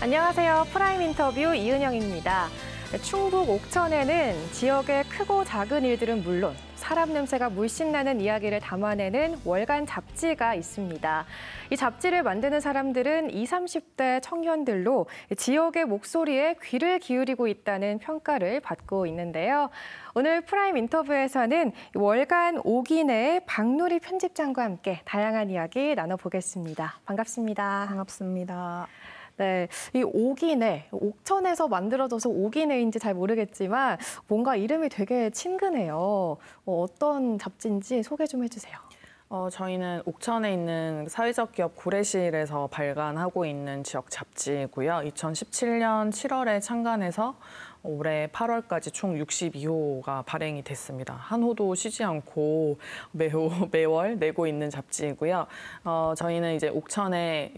안녕하세요. 프라임 인터뷰 이은영입니다. 충북 옥천에는 지역의 크고 작은 일들은 물론 사람 냄새가 물씬 나는 이야기를 담아내는 월간 잡지가 있습니다. 이 잡지를 만드는 사람들은 20, 30대 청년들로 지역의 목소리에 귀를 기울이고 있다는 평가를 받고 있는데요. 오늘 프라임 인터뷰에서는 월간 오기내의 박누리 편집장과 함께 다양한 이야기 나눠보겠습니다. 반갑습니다. 반갑습니다. 네, 이 오기내, 옥천에서 만들어져서 오기내인지 잘 모르겠지만 뭔가 이름이 되게 친근해요. 어떤 잡지인지 소개 좀 해주세요. 저희는 옥천에 있는 사회적 기업 구례실에서 발간하고 있는 지역 잡지이고요. 2017년 7월에 창간해서 올해 8월까지 총 62호가 발행이 됐습니다. 한 호도 쉬지 않고 매월 내고 있는 잡지이고요. 저희는 이제 옥천의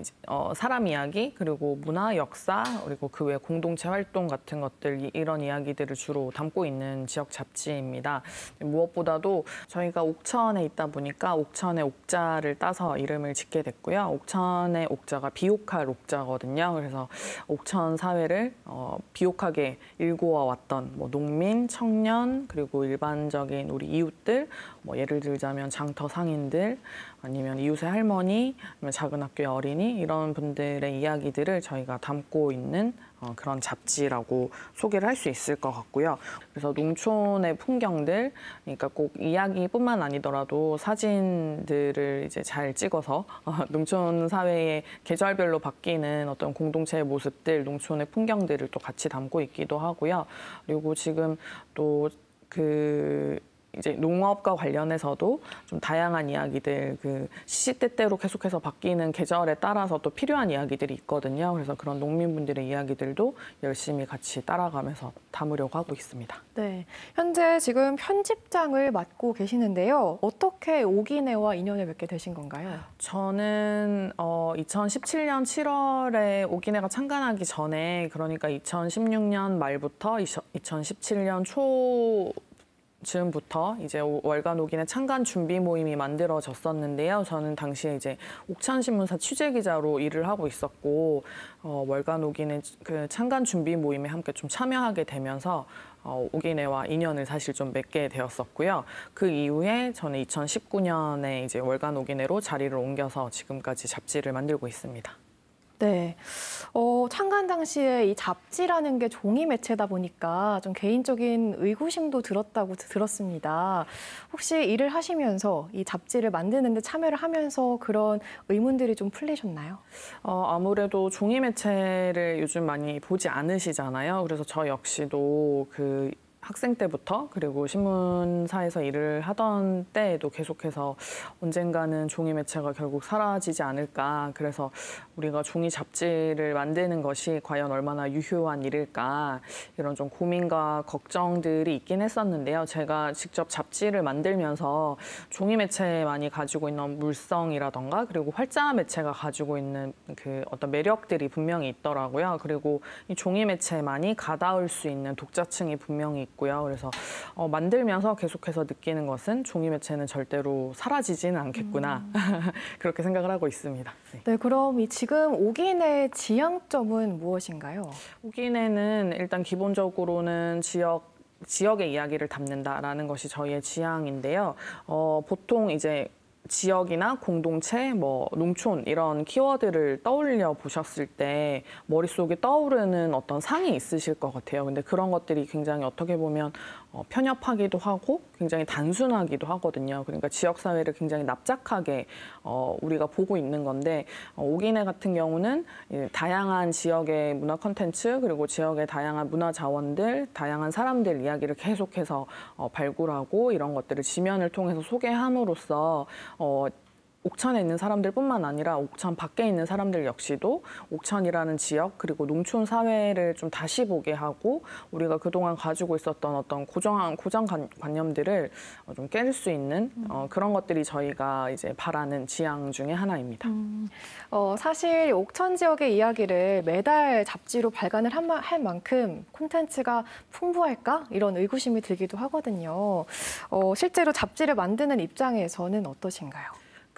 사람 이야기, 그리고 문화, 역사, 그리고 그 외 공동체 활동 같은 것들, 이런 이야기들을 주로 담고 있는 지역 잡지입니다. 무엇보다도 저희가 옥천에 있다 보니까 옥천의 옥자를 따서 이름을 짓게 됐고요. 옥천의 옥자가 비옥할 옥자거든요. 그래서 옥천 사회를 비옥하게 일구어 왔던 농민, 청년, 그리고 일반적인 우리 이웃들, 예를 들자면 장터 상인들, 아니면 이웃의 할머니, 아니면 작은 학교의 어린이, 이런 분들의 이야기들을 저희가 담고 있는 그런 잡지라고 소개를 할 수 있을 것 같고요. 그래서 농촌의 풍경들, 그러니까 꼭 이야기뿐만 아니더라도 사진들을 이제 잘 찍어서 농촌 사회의 계절별로 바뀌는 어떤 공동체의 모습들, 농촌의 풍경들을 또 같이 담고 있기도 하고요. 그리고 지금 또 이제 농업과 관련해서도 좀 다양한 이야기들, 시시때때로 계속해서 바뀌는 계절에 따라서 또 필요한 이야기들이 있거든요. 그래서 그런 농민분들의 이야기들도 열심히 같이 따라가면서 담으려고 하고 있습니다. 네, 현재 지금 편집장을 맡고 계시는데요. 어떻게 오기내와 인연을 맺게 되신 건가요? 저는 2017년 7월에 오기내가 창간하기 전에, 그러니까 2016년 말부터 2017년 초 즈음부터 이제 월간 오기내 창간 준비 모임이 만들어졌었는데요. 저는 당시에 이제 옥천신문사 취재 기자로 일을 하고 있었고, 월간 오기내 창간 준비 모임에 함께 좀 참여하게 되면서 오기내와 인연을 사실 좀 맺게 되었었고요. 그 이후에 저는 2019년에 이제 월간 오기내로 자리를 옮겨서 지금까지 잡지를 만들고 있습니다. 네, 창간 당시에 이 잡지라는 게 종이 매체다 보니까 좀 개인적인 의구심도 들었다고 들었습니다. 혹시 일을 하시면서 이 잡지를 만드는 데 참여를 하면서 그런 의문들이 좀 풀리셨나요? 아무래도 종이 매체를 요즘 많이 보지 않으시잖아요. 그래서 저 역시도 학생 때부터, 그리고 신문사에서 일을 하던 때에도 계속해서 언젠가는 종이 매체가 결국 사라지지 않을까, 그래서 우리가 종이 잡지를 만드는 것이 과연 얼마나 유효한 일일까, 이런 좀 고민과 걱정들이 있긴 했었는데요. 제가 직접 잡지를 만들면서 종이 매체만이 가지고 있는 물성이라던가, 그리고 활자 매체가 가지고 있는 어떤 매력들이 분명히 있더라고요. 그리고 이 종이 매체만이 가닿을 수 있는 독자층이 분명히 있고요. 그래서 만들면서 계속해서 느끼는 것은 종이 매체는 절대로 사라지지는 않겠구나. 그렇게 생각을 하고 있습니다. 네. 네, 그럼 지금 오기내의 지향점은 무엇인가요? 오기내는 일단 기본적으로는 지역의 이야기를 담는다라는 것이 저희의 지향인데요. 보통 이제 지역이나 공동체, 농촌, 이런 키워드를 떠올려 보셨을 때 머릿속에 떠오르는 어떤 상이 있으실 것 같아요. 근데 그런 것들이 굉장히 어떻게 보면 편협하기도 하고 굉장히 단순하기도 하거든요. 그러니까 지역사회를 굉장히 납작하게 우리가 보고 있는 건데, 오기내 같은 경우는 다양한 지역의 문화 콘텐츠, 그리고 지역의 다양한 문화 자원들, 다양한 사람들 이야기를 계속해서 발굴하고 이런 것들을 지면을 통해서 소개함으로써 옥천에 있는 사람들뿐만 아니라 옥천 밖에 있는 사람들 역시도 옥천이라는 지역, 그리고 농촌 사회를 좀 다시 보게 하고, 우리가 그동안 가지고 있었던 어떤 고정관념들을 좀 깰 수 있는 그런 것들이 저희가 이제 바라는 지향 중에 하나입니다. 사실 옥천 지역의 이야기를 매달 잡지로 발간을 할 만큼 콘텐츠가 풍부할까? 이런 의구심이 들기도 하거든요. 실제로 잡지를 만드는 입장에서는 어떠신가요?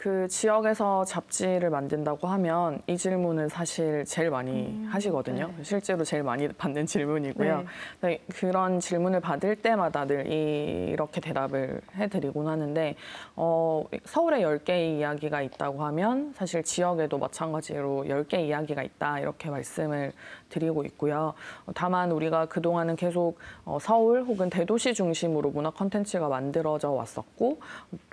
그 지역에서 잡지를 만든다고 하면 이 질문을 사실 제일 많이 하시거든요. 네. 실제로 제일 많이 받는 질문이고요. 네. 네, 그런 질문을 받을 때마다 늘 이렇게 대답을 해드리곤 하는데 서울에 10개의 이야기가 있다고 하면 사실 지역에도 마찬가지로 10개의 이야기가 있다 이렇게 말씀을 드리고 있고요. 다만 우리가 그동안은 계속 서울 혹은 대도시 중심으로 문화 콘텐츠가 만들어져 왔었고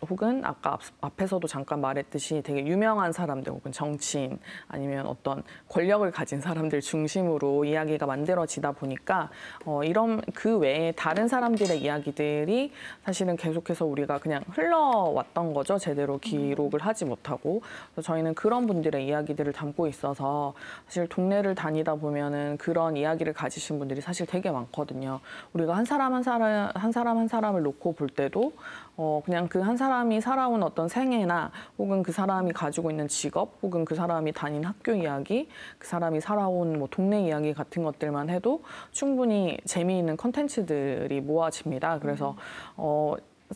혹은 아까 앞에서도 잠깐 말했듯이 되게 유명한 사람들 혹은 정치인 아니면 어떤 권력을 가진 사람들 중심으로 이야기가 만들어지다 보니까 이런 그 외에 다른 사람들의 이야기들이 사실은 계속해서 우리가 그냥 흘러왔던 거죠. 제대로 기록을 하지 못하고. 그래서 저희는 그런 분들의 이야기들을 담고 있어서 사실 동네를 다니다 보면은 그런 이야기를 가지신 분들이 사실 되게 많거든요. 우리가 한 사람 한 사람을 놓고 볼 때도 그냥 그 한 사람이 살아온 어떤 생애나 혹은 그 사람이 가지고 있는 직업 혹은 그 사람이 다닌 학교 이야기, 그 사람이 살아온 뭐 동네 이야기 같은 것들만 해도 충분히 재미있는 컨텐츠들이 모아집니다. 그래서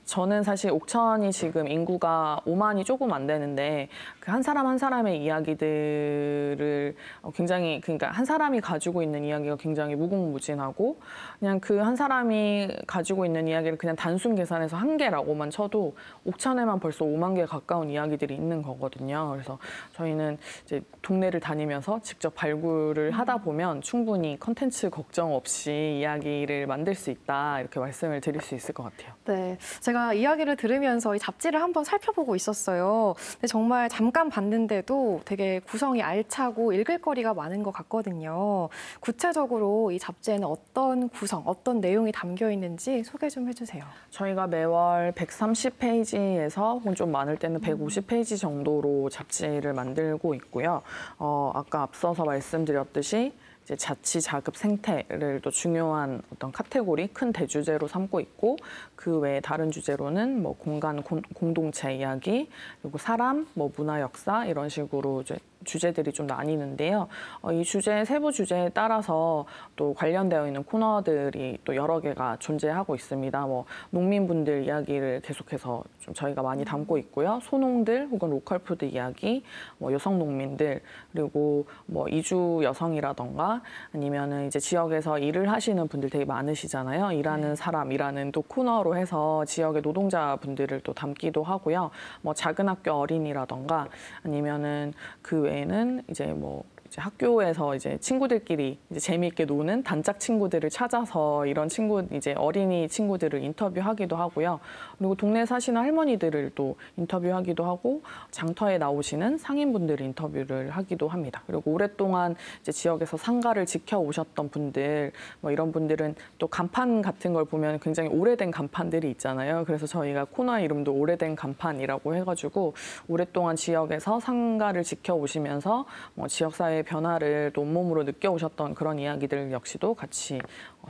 저는 사실 옥천이 지금 인구가 5만이 조금 안 되는데 그 한 사람 한 사람의 이야기들을 굉장히 그러니까 한 사람이 가지고 있는 이야기가 굉장히 무궁무진하고 그냥 그 한 사람이 가지고 있는 이야기를 그냥 단순 계산해서 한 개라고만 쳐도 옥천에만 벌써 5만 개 가까운 이야기들이 있는 거거든요. 그래서 저희는 이제 동네를 다니면서 직접 발굴을 하다 보면 충분히 컨텐츠 걱정 없이 이야기를 만들 수 있다 이렇게 말씀을 드릴 수 있을 것 같아요. 네, 제가 이야기를 들으면서 이 잡지를 한번 살펴보고 있었어요. 근데 정말 잠깐 봤는데도 되게 구성이 알차고 읽을 거리가 많은 것 같거든요. 구체적으로 이 잡지에는 어떤 구성, 어떤 내용이 담겨 있는지 소개 좀 해주세요. 저희가 매월 130페이지에서 혹은 좀 많을 때는 150페이지 정도로 잡지를 만들고 있고요. 아까 앞서서 말씀드렸듯이 이제 자치, 자급, 생태를 또 중요한 어떤 카테고리, 큰 대주제로 삼고 있고 그 외에 다른 주제로는 뭐 공간, 공동체 이야기, 그리고 사람, 뭐 문화, 역사 이런 식으로 이제 주제들이 좀 나뉘는데요. 이 주제, 세부 주제에 따라서 또 관련되어 있는 코너들이 또 여러 개가 존재하고 있습니다. 뭐 농민분들 이야기를 계속해서 좀 저희가 많이 담고 있고요. 소농들 혹은 로컬푸드 이야기, 뭐 여성 농민들, 그리고 뭐 이주 여성이라던가 아니면은 이제 지역에서 일을 하시는 분들 되게 많으시잖아요. 일하는 사람, 일하는 또 코너로 해서 지역의 노동자분들을 또 담기도 하고요. 뭐 작은 학교 어린이라던가 아니면은 그 외에는 이제 뭐 이제 학교에서 이제 친구들끼리 이제 재미있게 노는 단짝 친구들을 찾아서 이런 친구 이제 어린이 친구들을 인터뷰하기도 하고요. 그리고 동네 사시는 할머니들을 또 인터뷰하기도 하고 장터에 나오시는 상인분들 인터뷰를 하기도 합니다. 그리고 오랫동안 이제 지역에서 상가를 지켜오셨던 분들 뭐 이런 분들은 또 간판 같은 걸 보면 굉장히 오래된 간판들이 있잖아요. 그래서 저희가 코너 이름도 오래된 간판이라고 해가지고 오랫동안 지역에서 상가를 지켜오시면서 뭐 지역사회 변화를 또 온몸으로 느껴오셨던 그런 이야기들 역시도 같이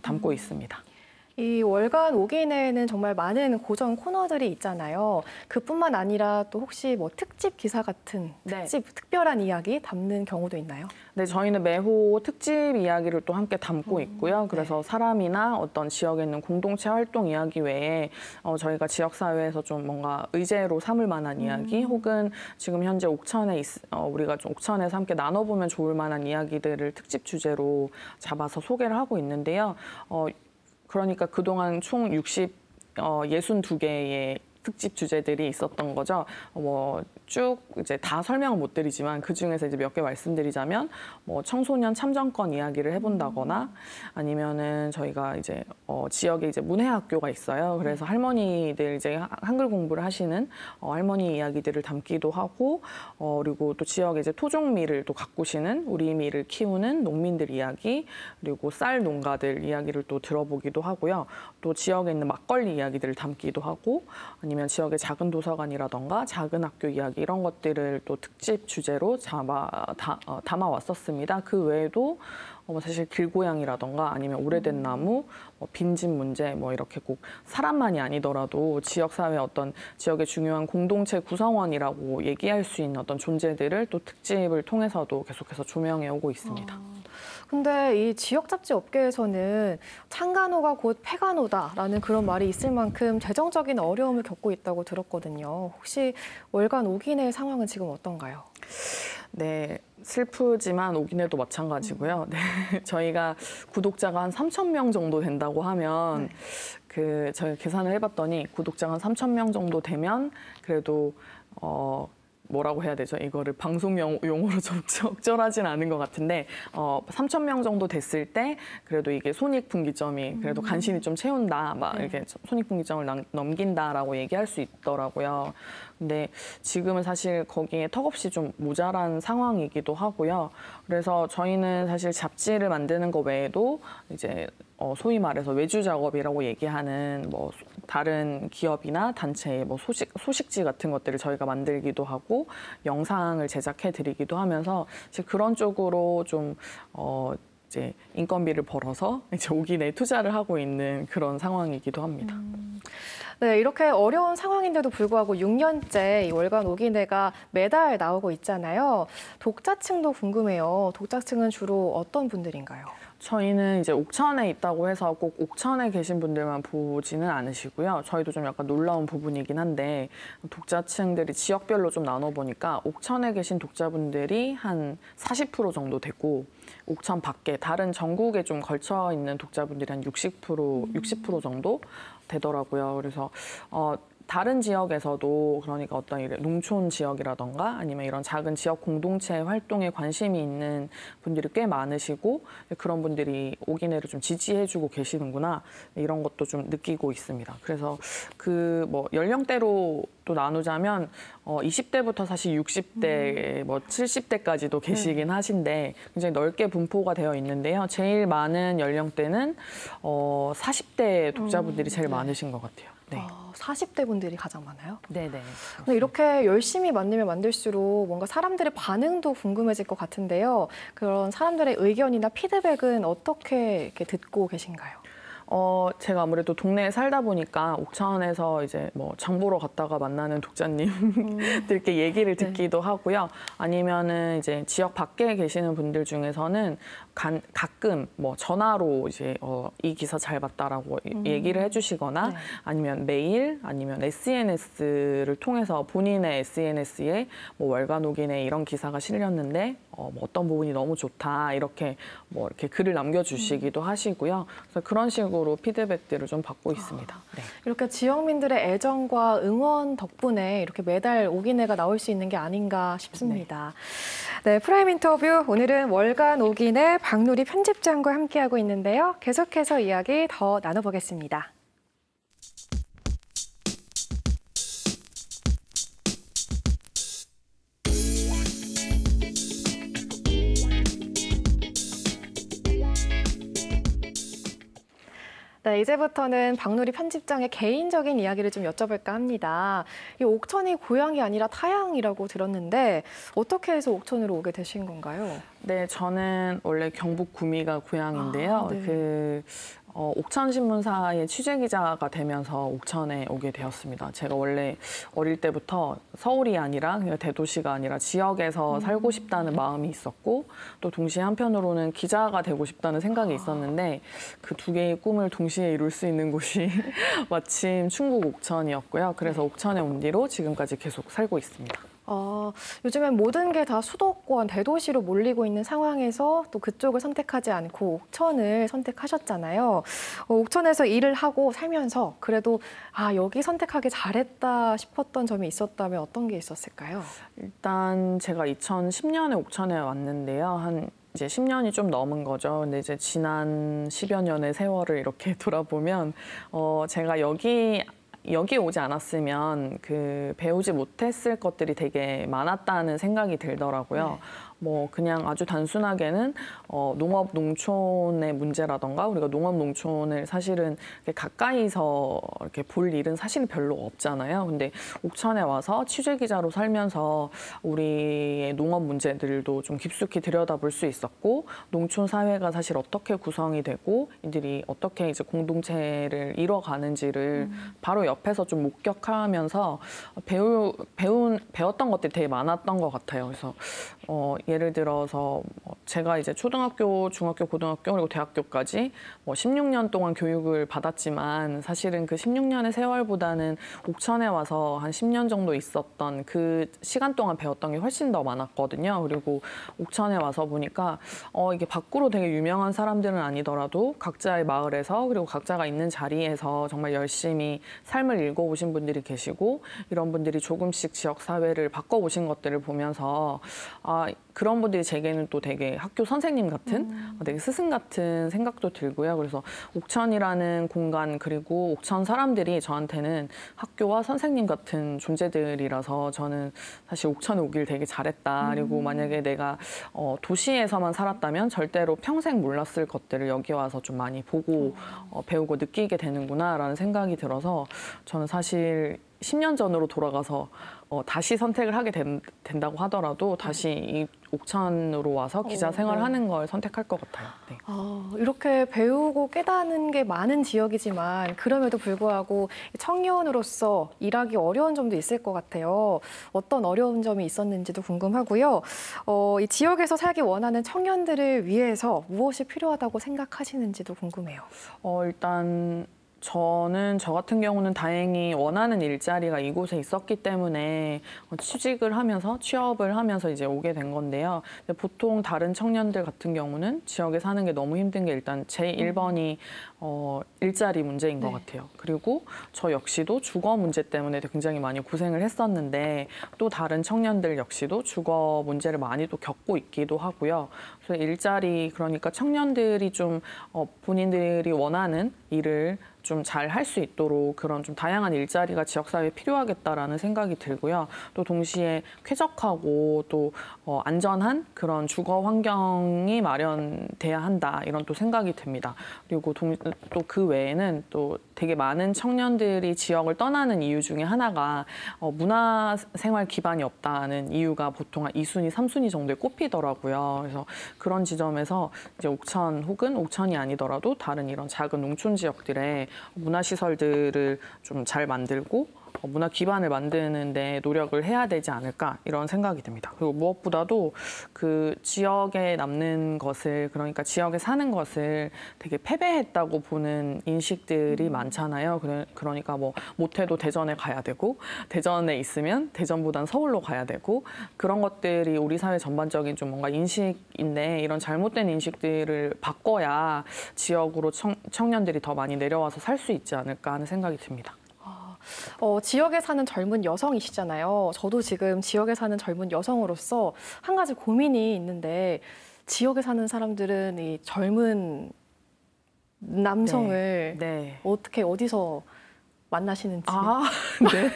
담고 있습니다. 이 월간 오기내에는 정말 많은 고전 코너들이 있잖아요. 그뿐만 아니라 또 혹시 뭐 특집 기사 같은 특별한 이야기 담는 경우도 있나요? 네, 저희는 매호 특집 이야기를 또 함께 담고 있고요. 그래서 사람이나 어떤 지역에 있는 공동체 활동 이야기 외에 저희가 지역사회에서 좀 뭔가 의제로 삼을 만한 이야기 혹은 지금 현재 옥천에 우리가 좀 옥천에서 함께 나눠보면 좋을 만한 이야기들을 특집 주제로 잡아서 소개를 하고 있는데요. 그러니까 그동안 총 62개의 특집 주제들이 있었던 거죠. 쭉 이제 다 설명은 못 드리지만 그 중에서 이제 몇 개 말씀드리자면 뭐 청소년 참정권 이야기를 해본다거나 아니면은 저희가 이제 지역에 이제 문해학교가 있어요. 그래서 할머니들 이제 한글 공부를 하시는 할머니 이야기들을 담기도 하고 그리고 또 지역에 이제 토종미를 또 가꾸시는 우리 미를 키우는 농민들 이야기 그리고 쌀 농가들 이야기를 또 들어보기도 하고요. 또 지역에 있는 막걸리 이야기들을 담기도 하고 아니면 지역의 작은 도서관이라던가 작은 학교 이야기 이런 것들을 또 특집 주제로 담아왔었습니다. 그 외에도 사실 길고양이라던가 아니면 오래된 나무, 빈집 문제 이렇게 꼭 사람만이 아니더라도 지역사회 어떤 지역의 중요한 공동체 구성원이라고 얘기할 수 있는 어떤 존재들을 또 특집을 통해서도 계속해서 조명해 오고 있습니다. 근데 이 지역 잡지 업계에서는 창간호가 곧 폐간호다라는 그런 말이 있을 만큼 재정적인 어려움을 겪고 있다고 들었거든요. 혹시 월간 5기내 상황은 지금 어떤가요? 네, 슬프지만 오기내도 마찬가지고요. 네, 저희가 구독자가 한 3,000명 정도 된다고 하면 저희가 계산을 해봤더니 구독자가 한 3,000명 정도 되면 그래도 뭐라고 해야 되죠? 이거를 방송 용어로 적절하진 않은 것 같은데 3,000명 정도 됐을 때 그래도 이게 손익분기점이 그래도 간신히 좀 채운다, 막 이렇게 손익분기점을 넘긴다라고 얘기할 수 있더라고요. 근데 지금은 사실 거기에 턱없이 좀 모자란 상황이기도 하고요. 그래서 저희는 사실 잡지를 만드는 거 외에도 이제 소위 말해서 외주 작업이라고 얘기하는 뭐 다른 기업이나 단체의 뭐 소식지 같은 것들을 저희가 만들기도 하고 영상을 제작해 드리기도 하면서 이제 그런 쪽으로 좀 이제 인건비를 벌어서 이제 오기내에 투자를 하고 있는 그런 상황이기도 합니다. 네, 이렇게 어려운 상황인데도 불구하고 6년째 이 월간 오기내가 매달 나오고 있잖아요. 독자층도 궁금해요. 독자층은 주로 어떤 분들인가요? 저희는 이제 옥천에 있다고 해서 꼭 옥천에 계신 분들만 보지는 않으시고요. 저희도 좀 약간 놀라운 부분이긴 한데 독자층들이 지역별로 좀 나눠보니까 옥천에 계신 독자분들이 한 40% 정도 되고 옥천 밖에 다른 전국에 좀 걸쳐 있는 독자분들이 한 60% 정도 되더라고요. 그래서 다른 지역에서도 그러니까 어떤 농촌 지역이라던가 아니면 이런 작은 지역 공동체 활동에 관심이 있는 분들이 꽤 많으시고 그런 분들이 오기내를 좀 지지해주고 계시는구나 이런 것도 좀 느끼고 있습니다. 그래서 그 뭐 연령대로 또 나누자면 20대부터 사실 60대, 뭐 70대까지도 계시긴 하신데 굉장히 넓게 분포가 되어 있는데요. 제일 많은 연령대는 40대 독자분들이 제일 많으신 것 같아요. 네. 40대 분들이 가장 많아요? 네네. 근데 이렇게 열심히 만들면 만들수록 뭔가 사람들의 반응도 궁금해질 것 같은데요. 그런 사람들의 의견이나 피드백은 어떻게 이렇게 듣고 계신가요? 제가 아무래도 동네에 살다 보니까 옥천에서 이제 뭐 장 보러 갔다가 만나는 독자님들께 얘기를 듣기도 하고요. 아니면은 이제 지역 밖에 계시는 분들 중에서는 가끔 뭐 전화로 이제 이 기사 잘 봤다라고 얘기를 해주시거나 아니면 메일 아니면 SNS를 통해서 본인의 SNS에 뭐 월간 오기내 이런 기사가 실렸는데 뭐 어떤 부분이 너무 좋다 이렇게 뭐 이렇게 글을 남겨주시기도 하시고요. 그래서 그런 식으로 피드백들을 좀 받고 있습니다. 네. 이렇게 지역민들의 애정과 응원 덕분에 이렇게 매달 오기내가 나올 수 있는 게 아닌가 싶습니다. 네, 프라임 인터뷰 오늘은 월간 오기내 박누리 편집장과 함께하고 있는데요. 계속해서 이야기 더 나눠보겠습니다. 네, 이제부터는 박누리 편집장의 개인적인 이야기를 좀 여쭤볼까 합니다. 이 옥천이 고향이 아니라 타향이라고 들었는데 어떻게 해서 옥천으로 오게 되신 건가요? 네, 저는 원래 경북 구미가 고향인데요. 네. 옥천신문사의 취재기자가 되면서 옥천에 오게 되었습니다. 제가 원래 어릴 때부터 서울이 아니라 그냥 대도시가 아니라 지역에서 살고 싶다는 마음이 있었고 또 동시에 한편으로는 기자가 되고 싶다는 생각이 있었는데 그 두 개의 꿈을 동시에 이룰 수 있는 곳이 마침 충북 옥천이었고요. 그래서 옥천에 온 뒤로 지금까지 계속 살고 있습니다. 요즘엔 모든 게 다 수도권, 대도시로 몰리고 있는 상황에서 또 그쪽을 선택하지 않고 옥천을 선택하셨잖아요. 옥천에서 일을 하고 살면서 그래도 여기 선택하기 잘했다 싶었던 점이 있었다면 어떤 게 있었을까요? 일단 제가 2010년에 옥천에 왔는데요. 이제 10년이 좀 넘은 거죠. 근데 이제 지난 10여 년의 세월을 이렇게 돌아보면 제가 여기 오지 않았으면 배우지 못했을 것들이 되게 많았다는 생각이 들더라고요. 뭐 그냥 아주 단순하게는 농업 농촌의 문제라던가 우리가 농업 농촌을 사실은 가까이서 이렇게 볼 일은 사실 별로 없잖아요. 근데 옥천에 와서 취재 기자로 살면서 우리의 농업 문제들도 좀 깊숙이 들여다볼 수 있었고 농촌 사회가 사실 어떻게 구성이 되고 이들이 어떻게 이제 공동체를 이뤄가는지를 바로 옆에서 좀 목격하면서 배웠던 것들이 되게 많았던 것 같아요. 그래서 예를 들어서 제가 이제 초등학교, 중학교, 고등학교 그리고 대학교까지 16년 동안 교육을 받았지만 사실은 그 16년의 세월보다는 옥천에 와서 한 10년 정도 있었던 그 시간 동안 배웠던 게 훨씬 더 많았거든요. 그리고 옥천에 와서 보니까 이게 밖으로 되게 유명한 사람들은 아니더라도 각자의 마을에서 그리고 각자가 있는 자리에서 정말 열심히 삶을 읽어오신 분들이 계시고 이런 분들이 조금씩 지역 사회를 바꿔오신 것들을 보면서 그런 분들이 제게는 또 되게 학교 선생님 같은 되게 스승 같은 생각도 들고요. 그래서 옥천이라는 공간 그리고 옥천 사람들이 저한테는 학교와 선생님 같은 존재들이라서 저는 사실 옥천에 오길 되게 잘했다. 그리고 만약에 내가 도시에서만 살았다면 절대로 평생 몰랐을 것들을 여기 와서 좀 많이 보고 배우고 느끼게 되는구나라는 생각이 들어서 저는 사실 10년 전으로 돌아가서 다시 선택을 하게 된다고 하더라도 다시 이 옥천으로 와서 기자 생활하는 걸 선택할 것 같아요. 네. 이렇게 배우고 깨닫는 게 많은 지역이지만 그럼에도 불구하고 청년으로서 일하기 어려운 점도 있을 것 같아요. 어떤 어려운 점이 있었는지도 궁금하고요. 이 지역에서 살기 원하는 청년들을 위해서 무엇이 필요하다고 생각하시는지도 궁금해요. 일단 저 같은 경우는 다행히 원하는 일자리가 이곳에 있었기 때문에 취업을 하면서 이제 오게 된 건데요. 보통 다른 청년들 같은 경우는 지역에 사는 게 너무 힘든 게 일단 제 1번이 일자리 문제인 것 같아요. 그리고 저 역시도 주거 문제 때문에 굉장히 많이 고생을 했었는데 또 다른 청년들 역시도 주거 문제를 많이 또 겪고 있기도 하고요. 그래서 일자리 그러니까 청년들이 좀 본인들이 원하는 일을 좀 잘 할 수 있도록 그런 좀 다양한 일자리가 지역사회에 필요하겠다라는 생각이 들고요. 또 동시에 쾌적하고 또 안전한 그런 주거 환경이 마련돼야 한다 이런 또 생각이 듭니다. 그리고 또 그 외에는 또 되게 많은 청년들이 지역을 떠나는 이유 중에 하나가 문화생활 기반이 없다는 이유가 보통 한 2순위, 3순위 정도에 꼽히더라고요. 그래서 그런 지점에서 이제 옥천 혹은 옥천이 아니더라도 다른 이런 작은 농촌 지역들의 문화시설들을 좀 잘 만들고 문화 기반을 만드는 데 노력을 해야 되지 않을까 이런 생각이 듭니다. 그리고 무엇보다도 그 지역에 남는 것을 그러니까 지역에 사는 것을 되게 패배했다고 보는 인식들이 많잖아요. 그러니까 못해도 대전에 가야 되고 대전에 있으면 대전보단 서울로 가야 되고 그런 것들이 우리 사회 전반적인 좀 뭔가 인식인데 이런 잘못된 인식들을 바꿔야 지역으로 청년들이 더 많이 내려와서 살 수 있지 않을까 하는 생각이 듭니다. 지역에 사는 젊은 여성이시잖아요. 저도 지금 지역에 사는 젊은 여성으로서 한 가지 고민이 있는데 지역에 사는 사람들은 이 젊은 남성을 네. 어떻게 어디서 만나시는지. 네.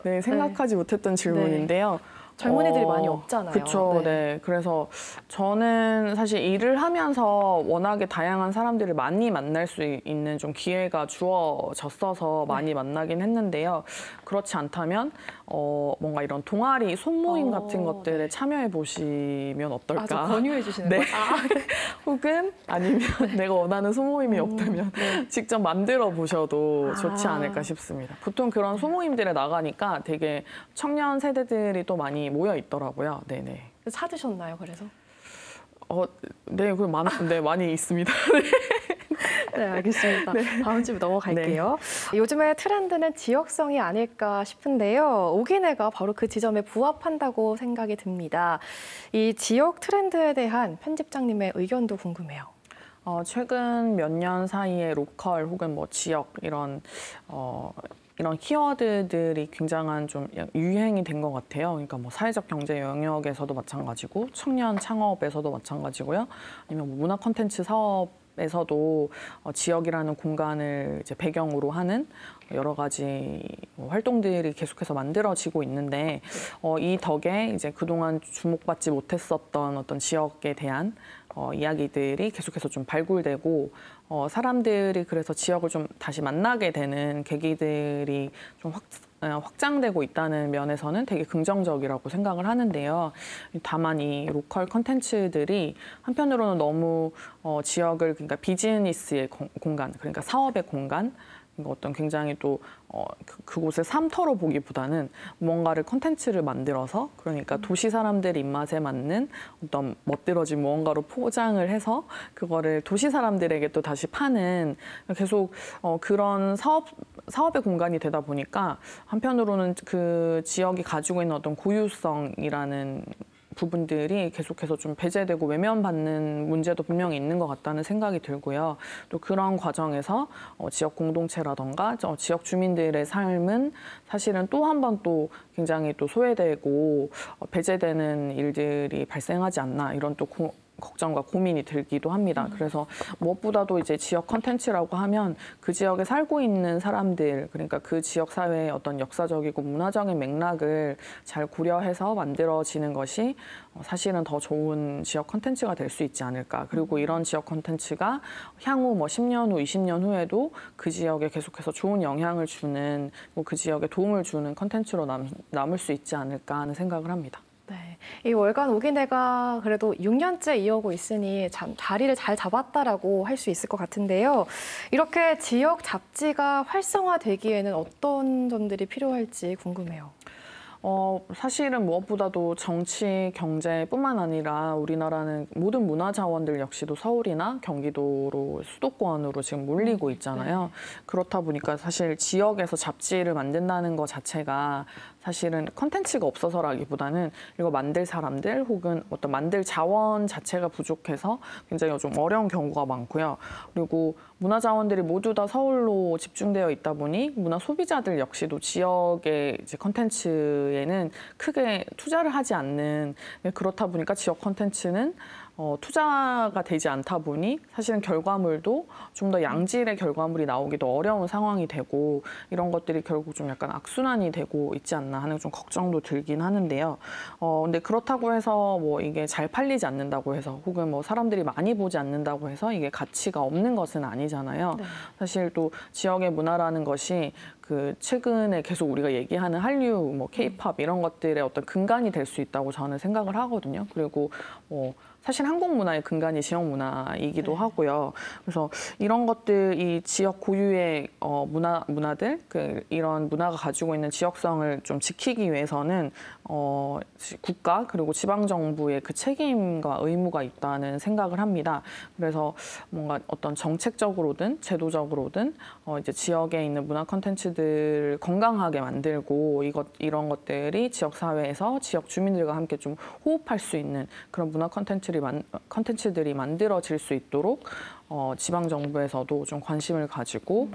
네, 생각하지 못했던 질문인데요. 젊은이들이 많이 없잖아요. 그렇죠. 네. 그래서 저는 사실 일을 하면서 워낙에 다양한 사람들을 많이 만날 수 있는 좀 기회가 주어졌어서 많이 만나긴 했는데요. 그렇지 않다면 뭔가 이런 동아리, 손모임 같은 것들에 참여해 보시면 어떨까? 저 권유해 주시는 거예요? 혹은 아니면 내가 원하는 소모임이 없다면 직접 만들어 보셔도 좋지 않을까 싶습니다. 보통 그런 소모임들에 나가니까 되게 청년 세대들이 또 많이 모여 있더라고요. 네네. 찾으셨나요? 그래서? 네, 많이 있습니다. 네, 알겠습니다. 다음 질문 넘어갈게요. 요즘의 트렌드는 지역성이 아닐까 싶은데요. 오기내가 바로 그 지점에 부합한다고 생각이 듭니다. 이 지역 트렌드에 대한 편집장님의 의견도 궁금해요. 최근 몇 년 사이에 로컬 혹은 지역 이런 키워드들이 굉장한 좀 유행이 된 것 같아요. 그러니까 사회적 경제 영역에서도 마찬가지고 청년 창업에서도 마찬가지고요. 아니면 문화 콘텐츠 사업에서도 지역이라는 공간을 이제 배경으로 하는 여러 가지 활동들이 계속해서 만들어지고 있는데 이 덕에 이제 그동안 주목받지 못했었던 어떤 지역에 대한 이야기들이 계속해서 좀 발굴되고 사람들이 그래서 지역을 좀 다시 만나게 되는 계기들이 좀 확장되고 있다는 면에서는 되게 긍정적이라고 생각을 하는데요. 다만 이 로컬 콘텐츠들이 한편으로는 너무 지역을 그러니까 비즈니스의 공간, 그러니까 사업의 공간, 어떤 굉장히 또 그곳을 삶터로 보기보다는 무언가를 콘텐츠를 만들어서 그러니까 도시 사람들 입맛에 맞는 어떤 멋들어진 무언가로 포장을 해서 그거를 도시 사람들에게 또 다시 파는 계속 그런 사업의 공간이 되다 보니까 한편으로는 그 지역이 가지고 있는 어떤 고유성이라는 부분들이 계속해서 좀 배제되고 외면받는 문제도 분명히 있는 것 같다는 생각이 들고요. 또 그런 과정에서 지역 공동체라던가 지역 주민들의 삶은 사실은 또 한 번 또 굉장히 또 소외되고 배제되는 일들이 발생하지 않나 이런 또 걱정과 고민이 들기도 합니다. 그래서 무엇보다도 이제 지역 컨텐츠라고 하면 그 지역에 살고 있는 사람들, 그러니까 그 지역 사회의 어떤 역사적이고 문화적인 맥락을 잘 고려해서 만들어지는 것이 사실은 더 좋은 지역 컨텐츠가 될 수 있지 않을까. 그리고 이런 지역 컨텐츠가 향후 뭐 10년 후, 20년 후에도 그 지역에 계속해서 좋은 영향을 주는, 뭐 그 지역에 도움을 주는 컨텐츠로 남을 수 있지 않을까 하는 생각을 합니다. 네, 이 월간 오기내가 그래도 6년째 이어오고 있으니 참 자리를 잘 잡았다라고 할 수 있을 것 같은데요. 이렇게 지역 잡지가 활성화되기에는 어떤 점들이 필요할지 궁금해요. 사실은 무엇보다도 정치, 경제뿐만 아니라 우리나라는 모든 문화 자원들 역시도 서울이나 경기도로 수도권으로 지금 몰리고 있잖아요. 네. 그렇다 보니까 사실 지역에서 잡지를 만든다는 것 자체가 사실은 컨텐츠가 없어서라기보다는 이거 만들 사람들 혹은 어떤 만들 자원 자체가 부족해서 굉장히 좀 어려운 경우가 많고요. 그리고 문화 자원들이 모두 다 서울로 집중되어 있다 보니 문화 소비자들 역시도 지역의 이제 컨텐츠에는 크게 투자를 하지 않는, 그렇다 보니까 지역 컨텐츠는 투자가 되지 않다 보니 사실은 결과물도 좀 더 양질의 결과물이 나오기도 어려운 상황이 되고 이런 것들이 결국 좀 약간 악순환이 되고 있지 않나 하는 좀 걱정도 들긴 하는데요. 근데 그렇다고 해서 뭐 이게 잘 팔리지 않는다고 해서 혹은 뭐 사람들이 많이 보지 않는다고 해서 이게 가치가 없는 것은 아니잖아요. 네. 사실 또 지역의 문화라는 것이 그 최근에 계속 우리가 얘기하는 한류, 뭐 K-팝 이런 것들의 어떤 근간이 될 수 있다고 저는 생각을 하거든요. 그리고 사실 한국 문화의 근간이 지역 문화이기도 네. 하고요. 그래서 이런 것들, 이 지역 고유의 문화들, 이런 문화가 가지고 있는 지역성을 좀 지키기 위해서는 국가 그리고 지방 정부의 그 책임과 의무가 있다는 생각을 합니다. 그래서 뭔가 어떤 정책적으로든 제도적으로든 이제 지역에 있는 문화 콘텐츠들을 건강하게 만들고 이런 것들이 지역 사회에서 지역 주민들과 함께 좀 호흡할 수 있는 그런 문화 콘텐츠들이 만들어질 수 있도록 지방 정부에서도 좀 관심을 가지고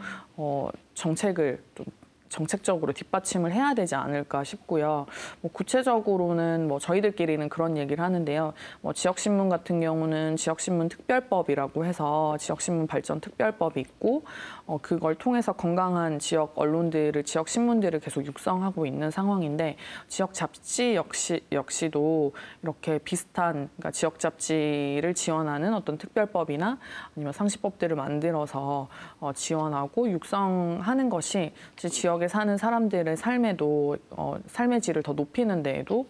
정책을 좀 정책적으로 뒷받침을 해야 되지 않을까 싶고요. 뭐 구체적으로는 뭐 저희들끼리는 그런 얘기를 하는데요. 뭐 지역신문 같은 경우는 지역신문 특별법이라고 해서 지역신문 발전 특별법이 있고 그걸 통해서 건강한 지역 언론들을, 지역 신문들을 계속 육성하고 있는 상황인데 지역 잡지 역시도 이렇게 비슷한, 그러니까 지역 잡지를 지원하는 어떤 특별법이나 아니면 상시법들을 만들어서 지원하고 육성하는 것이 지역에 사는 사람들의 삶에도 삶의 질을 더 높이는 데에도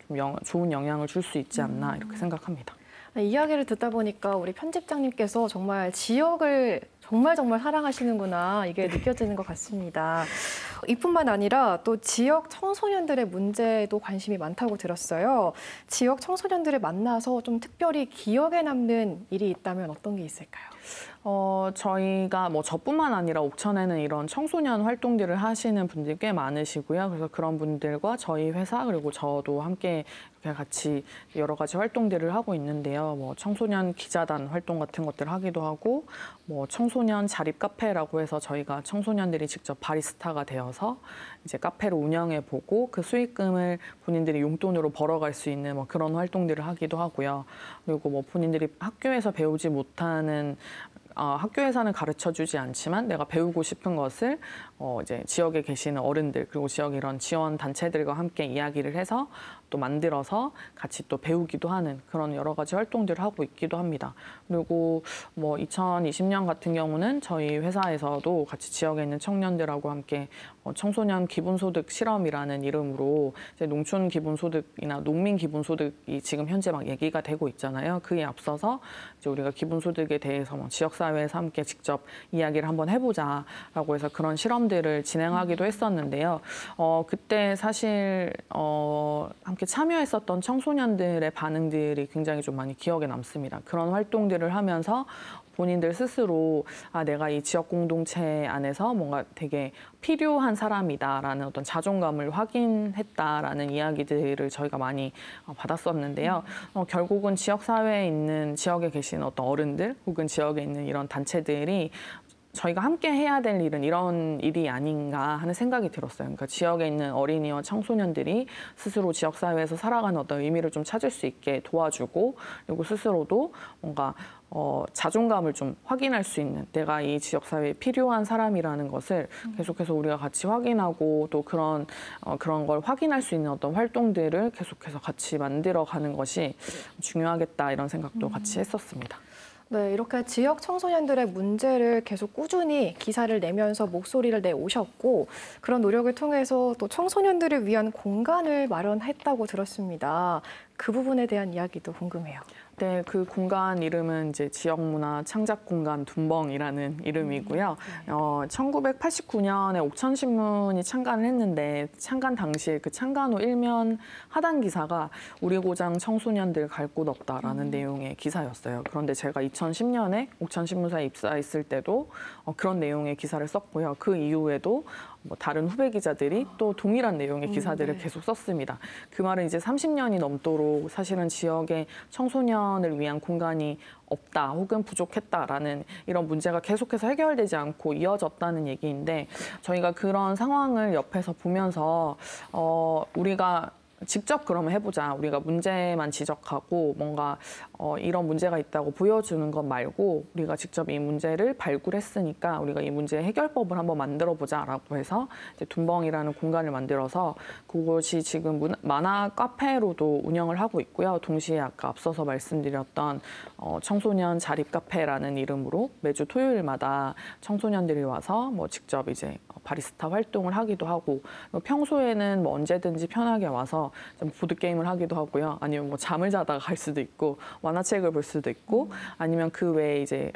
좀 좋은 영향을 줄 수 있지 않나 이렇게 생각합니다. 이야기를 듣다 보니까 우리 편집장님께서 정말 지역을 정말 사랑하시는구나 이게 느껴지는 것 같습니다. 이뿐만 아니라 또 지역 청소년들의 문제도 관심이 많다고 들었어요. 지역 청소년들을 만나서 좀 특별히 기억에 남는 일이 있다면 어떤 게 있을까요? 저희가 뭐 저뿐만 아니라 옥천에는 이런 청소년 활동들을 하시는 분들이 꽤 많으시고요. 그래서 그런 분들과 저희 회사 그리고 저도 함께 이렇게 같이 여러 가지 활동들을 하고 있는데요. 뭐 청소년 기자단 활동 같은 것들을 하기도 하고, 뭐 청소년 자립 카페라고 해서 저희가 청소년들이 직접 바리스타가 되어서 이제 카페를 운영해 보고 그 수익금을 본인들이 용돈으로 벌어갈 수 있는 뭐 그런 활동들을 하기도 하고요. 그리고 뭐 본인들이 학교에서 배우지 못하는 학교에서는 가르쳐주지 않지만 내가 배우고 싶은 것을 이제 지역에 계시는 어른들 그리고 지역 이런 지원 단체들과 함께 이야기를 해서 또 만들어서 같이 또 배우기도 하는 그런 여러 가지 활동들을 하고 있기도 합니다. 그리고 뭐 2020년 같은 경우는 저희 회사에서도 같이 지역에 있는 청년들하고 함께 청소년 기본소득 실험이라는 이름으로 이제 농촌 기본소득이나 농민 기본소득이 지금 현재 막 얘기가 되고 있잖아요. 그에 앞서서 이제 우리가 기본소득에 대해서 뭐 지역사회에서 함께 직접 이야기를 한번 해보자라고 해서 그런 실험들을 진행하기도 했었는데요. 그때 사실 함께 참여했었던 청소년들의 반응들이 굉장히 좀 많이 기억에 남습니다. 그런 활동들을 하면서 본인들 스스로 내가 이 지역 공동체 안에서 뭔가 되게 필요한 사람이다라는 어떤 자존감을 확인했다라는 이야기들을 저희가 많이 받았었는데요. 결국은 지역사회에 있는 지역에 계신 어떤 어른들 혹은 지역에 있는 이런 단체들이 저희가 함께 해야 될 일은 이런 일이 아닌가 하는 생각이 들었어요. 그러니까 지역에 있는 어린이와 청소년들이 스스로 지역사회에서 살아가는 어떤 의미를 좀 찾을 수 있게 도와주고 그리고 스스로도 뭔가 자존감을 좀 확인할 수 있는 내가 이 지역사회에 필요한 사람이라는 것을 계속해서 우리가 같이 확인하고 또 그런 걸 확인할 수 있는 어떤 활동들을 계속해서 같이 만들어가는 것이 중요하겠다 이런 생각도 같이 했었습니다. 네, 이렇게 지역 청소년들의 문제를 계속 꾸준히 기사를 내면서 목소리를 내오셨고 그런 노력을 통해서 또 청소년들을 위한 공간을 마련했다고 들었습니다. 그 부분에 대한 이야기도 궁금해요. 네, 그 공간 이름은 이제 지역문화 창작공간 둔벙이라는 이름이고요. 1989년에 옥천신문이 창간을 했는데 창간 당시에 그 창간 후 일면 하단 기사가 우리 고장 청소년들 갈 곳 없다라는 내용의 기사였어요. 그런데 제가 2010년에 옥천신문사에 입사했을 때도 그런 내용의 기사를 썼고요. 그 이후에도 뭐 다른 후배 기자들이 또 동일한 내용의 기사들을 계속 썼습니다. 그 말은 이제 30년이 넘도록 사실은 지역의 청소년을 위한 공간이 없다 혹은 부족했다라는 이런 문제가 계속해서 해결되지 않고 이어졌다는 얘기인데 저희가 그런 상황을 옆에서 보면서 우리가 직접 그러면 해보자. 우리가 문제만 지적하고 뭔가 이런 문제가 있다고 보여주는 것 말고 우리가 직접 이 문제를 발굴했으니까 우리가 이 문제의 해결법을 한번 만들어보자라고 해서 이제 둔벙이라는 공간을 만들어서 그곳이 지금 만화 카페로도 운영을 하고 있고요. 동시에 아까 앞서서 말씀드렸던 청소년 자립 카페라는 이름으로 매주 토요일마다 청소년들이 와서 뭐 직접 이제 바리스타 활동을 하기도 하고 평소에는 뭐 언제든지 편하게 와서 보드게임을 하기도 하고요. 아니면 뭐 잠을 자다가 갈 수도 있고 만화책을 볼 수도 있고 아니면 그 외에 이제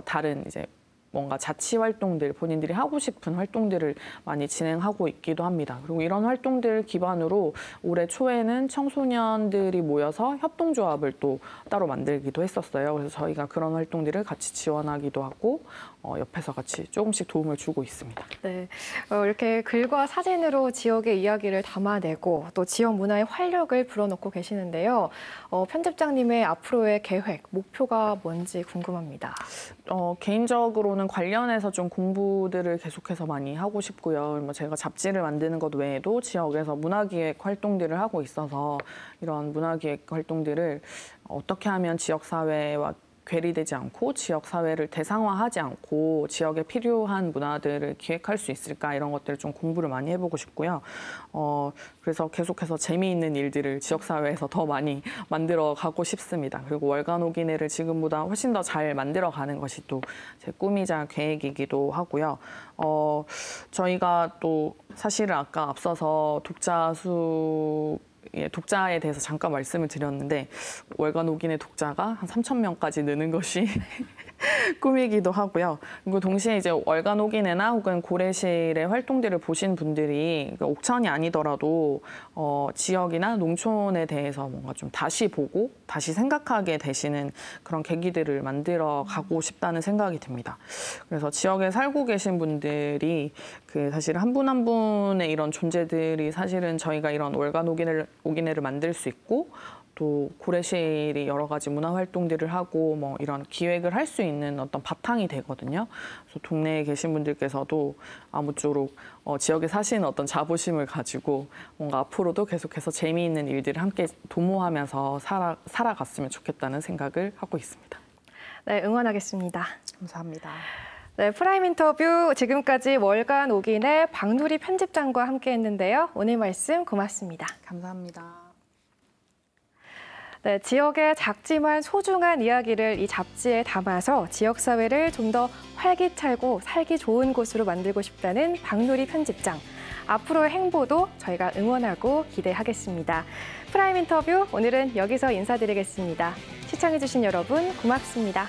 다른 이제 뭔가 자치 활동들, 본인들이 하고 싶은 활동들을 많이 진행하고 있기도 합니다. 그리고 이런 활동들 기반으로 올해 초에는 청소년들이 모여서 협동조합을 또 따로 만들기도 했었어요. 그래서 저희가 그런 활동들을 같이 지원하기도 하고 옆에서 같이 조금씩 도움을 주고 있습니다. 네, 이렇게 글과 사진으로 지역의 이야기를 담아내고 또 지역 문화의 활력을 불어넣고 계시는데요. 편집장님의 앞으로의 계획, 목표가 뭔지 궁금합니다. 개인적으로는 관련해서 좀 공부들을 계속해서 많이 하고 싶고요. 뭐 제가 잡지를 만드는 것 외에도 지역에서 문화기획 활동들을 하고 있어서 이런 문화기획 활동들을 어떻게 하면 지역사회와 괴리되지 않고 지역사회를 대상화하지 않고 지역에 필요한 문화들을 기획할 수 있을까 이런 것들을 좀 공부를 많이 해보고 싶고요. 그래서 계속해서 재미있는 일들을 지역사회에서 더 많이 만들어가고 싶습니다. 그리고 월간 오기내를 지금보다 훨씬 더 잘 만들어가는 것이 또 제 꿈이자 계획이기도 하고요. 저희가 또 사실은 아까 앞서서 독자에 대해서 잠깐 말씀을 드렸는데 월간 오기내 독자가 한 3,000명까지 느는 것이 꿈이기도 하고요. 그리고 동시에 이제 월간 오기내나 혹은 고래실의 활동들을 보신 분들이 옥천이 아니더라도 지역이나 농촌에 대해서 뭔가 좀 다시 보고 다시 생각하게 되시는 그런 계기들을 만들어 가고 싶다는 생각이 듭니다. 그래서 지역에 살고 계신 분들이 사실 한 분 한 분의 이런 존재들이 사실은 저희가 이런 월간 오기내를 만들 수 있고 또 고래실이 여러 가지 문화 활동들을 하고 뭐 이런 기획을 할 수 있는 어떤 바탕이 되거든요. 그래서 동네에 계신 분들께서도 아무쪼록 지역에 사시는 어떤 자부심을 가지고 뭔가 앞으로도 계속해서 재미있는 일들을 함께 도모하면서 살아갔으면 좋겠다는 생각을 하고 있습니다. 네, 응원하겠습니다. 감사합니다. 네, 프라임 인터뷰 지금까지 월간 오기내 박누리 편집장과 함께했는데요. 오늘 말씀 고맙습니다. 감사합니다. 네, 지역의 작지만 소중한 이야기를 이 잡지에 담아서 지역사회를 좀 더 활기차고 살기 좋은 곳으로 만들고 싶다는 박누리 편집장. 앞으로의 행보도 저희가 응원하고 기대하겠습니다. 프라임 인터뷰 오늘은 여기서 인사드리겠습니다. 시청해주신 여러분 고맙습니다.